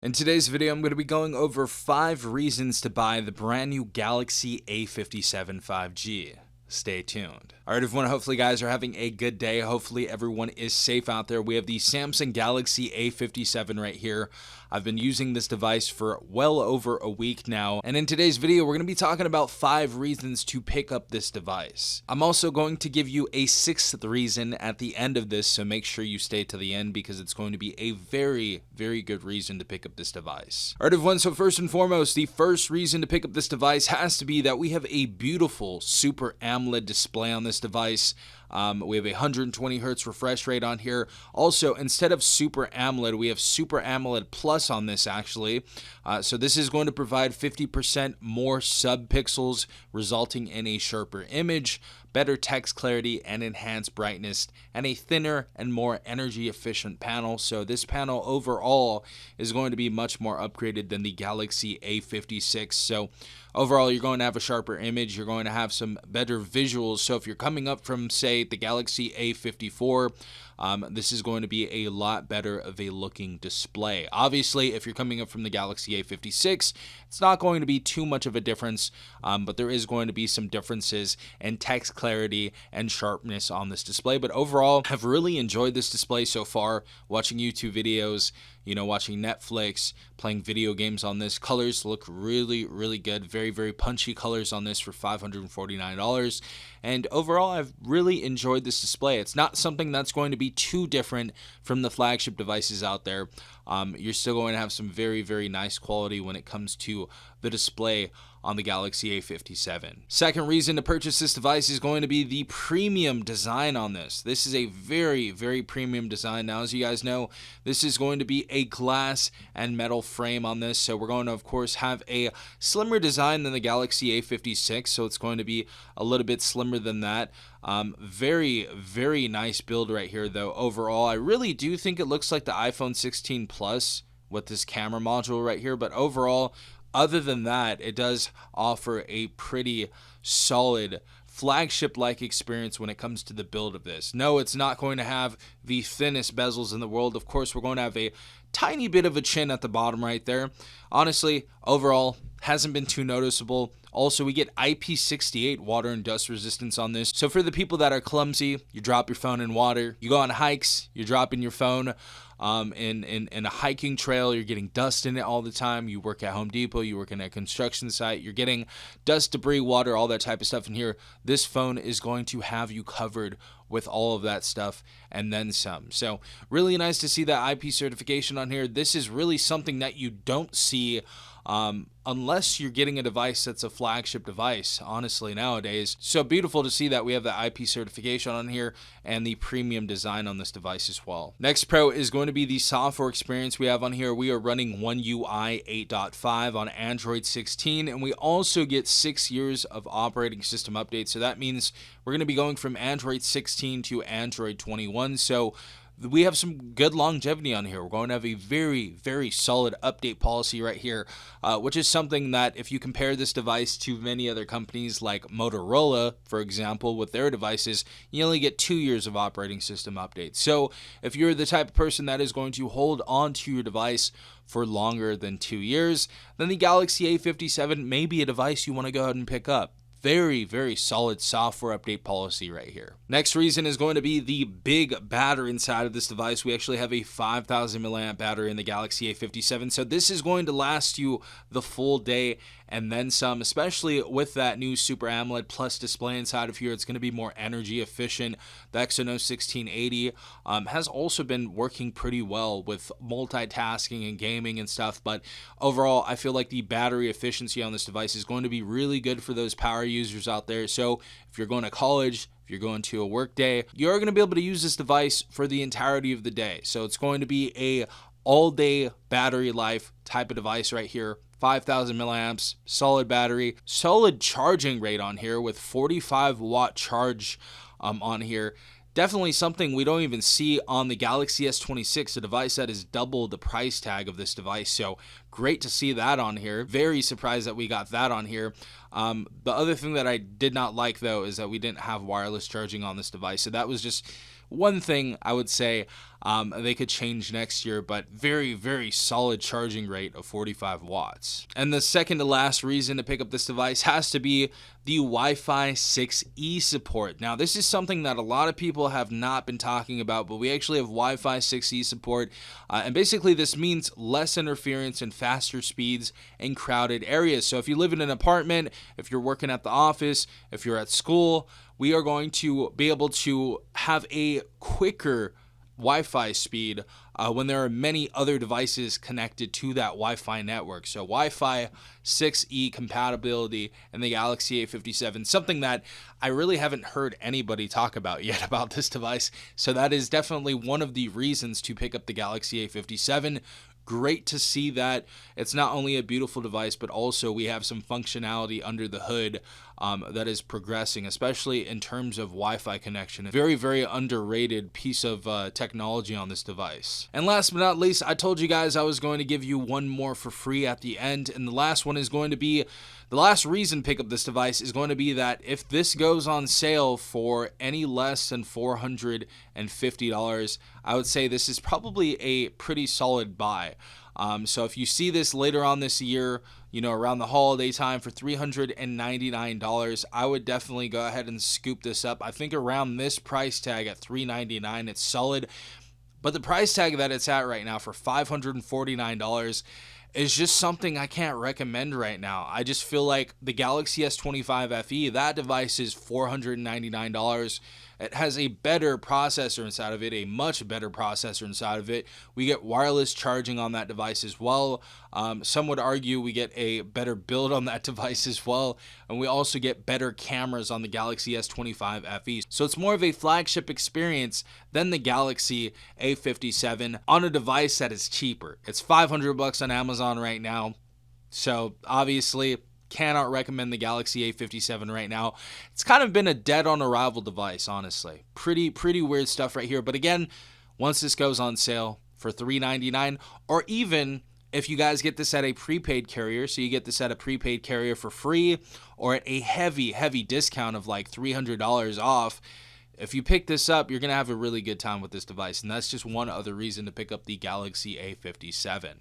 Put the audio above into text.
In today's video, I'm going to be going over 5 reasons to buy the brand new Galaxy A57 5G. Stay tuned. Alright everyone, hopefully guys are having a good day. Hopefully everyone is safe out there. We have the Samsung Galaxy A57 right here. I've been using this device for well over a week now, and in today's video we're going to be talking about 5 reasons to pick up this device. I'm also going to give you a 6th reason at the end of this, so make sure you stay to the end because it's going to be a very good reason to pick up this device. Alright everyone, so first and foremost, the first reason to pick up this device has to be that we have a beautiful Super AMOLED display on this device. We have a 120 hertz refresh rate on here. Also, instead of Super AMOLED, we have Super AMOLED Plus on this actually. So this is going to provide 50% more sub-pixels, resulting in a sharper image, better text clarity, and enhanced brightness, and a thinner and more energy efficient panel. So this panel overall is going to be much more upgraded than the Galaxy A56. So overall, you're going to have a sharper image, you're going to have some better visuals. So if you're coming up from, say, the Galaxy A54, this is going to be a lot better of a looking display. Obviously, if you're coming up from the Galaxy A56, it's not going to be too much of a difference, but there is going to be some differences in text clarity and sharpness on this display. But overall, I've really enjoyed this display so far, watching YouTube videos, watching Netflix, playing video games on this. Colors look really good. Very punchy colors on this for $549. And overall, I've really enjoyed this display. It's not something that's going to be too different from the flagship devices out there. You're still going to have some very nice quality when it comes to the display on the Galaxy A57. Second reason to purchase this device is going to be the premium design on this. This is a very premium design. Now, as you guys know, this is going to be a glass and metal frame on this, so we're going to of course have a slimmer design than the Galaxy A56, so it's going to be a little bit slimmer than that. Very nice build right here though. Overall, I really do think it looks like the iPhone 16 Plus with this camera module right here, but overall, other than that, it does offer a pretty solid flagship-like experience when it comes to the build of this. No, it's not going to have the thinnest bezels in the world. Of course, we're going to have a tiny bit of a chin at the bottom right there. Honestly, overall, hasn't been too noticeable. Also, we get IP68 water and dust resistance on this. So for the people that are clumsy, you drop your phone in water, you go on hikes, you're dropping your phone in a hiking trail, you're getting dust in it all the time. You work at Home Depot, you work in a construction site, you're getting dust, debris, water, all that type of stuff in here. This phone is going to have you covered with all of that stuff and then some. So really nice to see that IP certification on here. This is really something that you don't see unless you're getting a device that's a flagship device, honestly, nowadays. So beautiful to see that we have the IP certification on here and the premium design on this device as well. Next pro is going to be the software experience we have on here. We are running One UI 8.5 on Android 16, and we also get 6 years of operating system updates. So that means we're going to be going from Android 16 to Android 21. So we have some good longevity on here. We're going to have a very solid update policy right here, which is something that if you compare this device to many other companies like Motorola, for example, with their devices, you only get 2 years of operating system updates. So if you're the type of person that is going to hold on to your device for longer than 2 years, then the Galaxy A57 may be a device you want to go ahead and pick up. Very solid software update policy right here. Next reason is going to be the big battery inside of this device. We actually have a 5,000 milliamp battery in the Galaxy A57, so this is going to last you the full day and then some, especially with that new Super AMOLED Plus display inside of here. It's going to be more energy efficient. The Exynos 1680 has also been working pretty well with multitasking and gaming and stuff, but overall, I feel like the battery efficiency on this device is going to be really good for those power users out there. So if you're going to college, if you're going to a work day, you're going to be able to use this device for the entirety of the day. So it's going to be a all-day battery life type of device right here. 5,000 milliamps, solid battery, solid charging rate on here with 45 watt charge on here. Definitely something we don't even see on the Galaxy S26, a device that is double the price tag of this device. So great to see that on here. Very surprised that we got that on here. The other thing that I did not like though is that we didn't have wireless charging on this device. So that was just One thing I would say they could change next year, but very, very solid charging rate of 45 watts. And the second to last reason to pick up this device has to be the Wi-Fi 6E support. Now, this is something that a lot of people have not been talking about, but we actually have Wi-Fi 6E support. And basically, this means less interference and faster speeds in crowded areas. So if you live in an apartment, if you're working at the office, if you're at school, we are going to be able to have a quicker Wi-Fi speed when there are many other devices connected to that Wi-Fi network. So Wi-Fi 6E compatibility in the Galaxy A57, something that I really haven't heard anybody talk about yet about this device. So that is definitely one of the reasons to pick up the Galaxy A57. Great to see that it's not only a beautiful device, but also we have some functionality under the hood that is progressing, especially in terms of Wi-Fi connection. A very, very underrated piece of technology on this device. And last but not least, I told you guys I was going to give you one more for free at the end, and the last one is going to be, the last reason to pick up this device is going to be that if this goes on sale for any less than $450, I would say this is probably a pretty solid buy. So if you see this later on this year, around the holiday time for $399, I would definitely go ahead and scoop this up. I think around this price tag at $399, it's solid. But the price tag that it's at right now for $549 is just something I can't recommend right now. I just feel like the Galaxy S25 FE, that device is $499. It has a better processor inside of it, a much better processor inside of it. We get wireless charging on that device as well. Some would argue we get a better build on that device as well. And we also get better cameras on the Galaxy S25 FE. So it's more of a flagship experience than the Galaxy A57 on a device that is cheaper. It's $500 on Amazon right now. So obviously, cannot recommend the Galaxy A57 right now. It's kind of been a dead on arrival device, honestly. Pretty weird stuff right here. But again, once this goes on sale for $399, or even if you guys get this at a prepaid carrier, so you get this at a prepaid carrier for free, or at a heavy discount of like $300 off, if you pick this up, you're going to have a really good time with this device. And that's just one other reason to pick up the Galaxy A57.